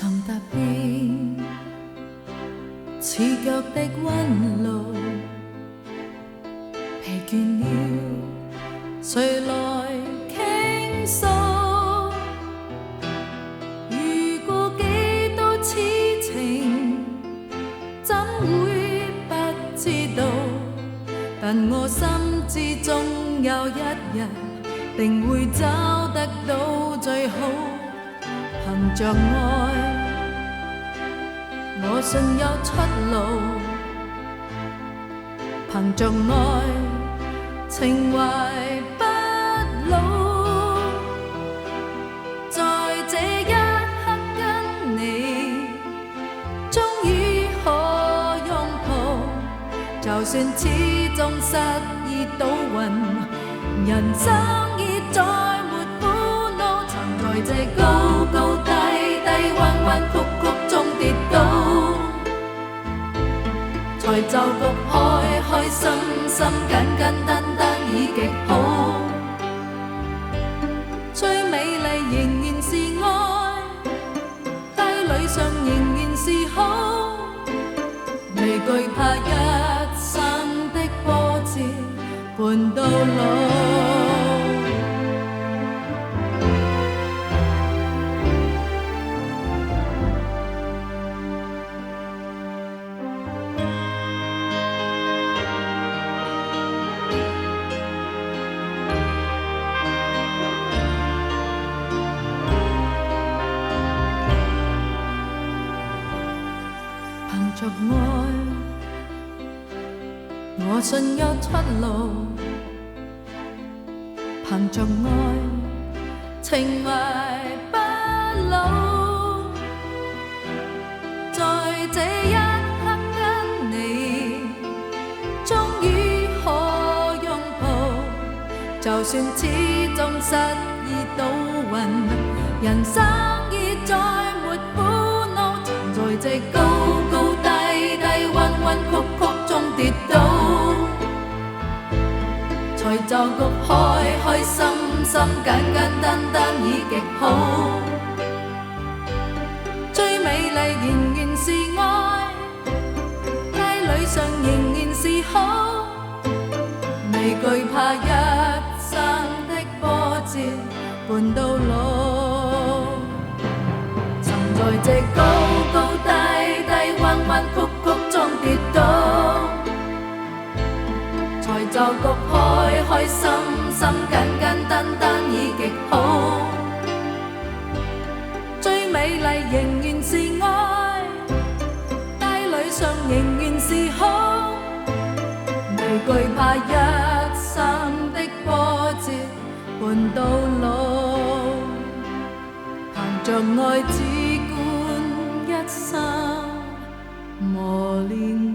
曾踏遍刺腳的溫路，疲倦了，誰來傾訴？遇過幾多痴情，怎會不知道？但我心知終有一日，定會找得到最好。憑着愛，我信有出路。憑着愛，情懷不老。在這一刻跟你，終於可擁抱。就算始終失意倒運，人生已再沒苦惱。曾在這高高低低、彎彎曲曲中跌倒，才就局開開心心、簡簡單單已極好。最美麗仍然是愛，低裡上仍然是好，未懼怕一生的波折伴到老。憑着愛，我信有出路。憑着愛，情懷不老。在這一刻跟你，終於可擁抱。就算始終失意倒運，人生已再沒苦惱。曾在這高高低低、彎彎曲曲中跌倒，才就局開開心心、簡簡單單已極好。最美麗仍然是愛，街裡上仍然是好，未懼怕一生的波折伴到老。曾在這高高低低、彎彎曲曲中跌倒，才就局開開心心、簡簡單單已極好。最美麗仍然是愛，街裡上仍然是好，未懼怕一生的波折伴到老。憑着愛只管一生磨練。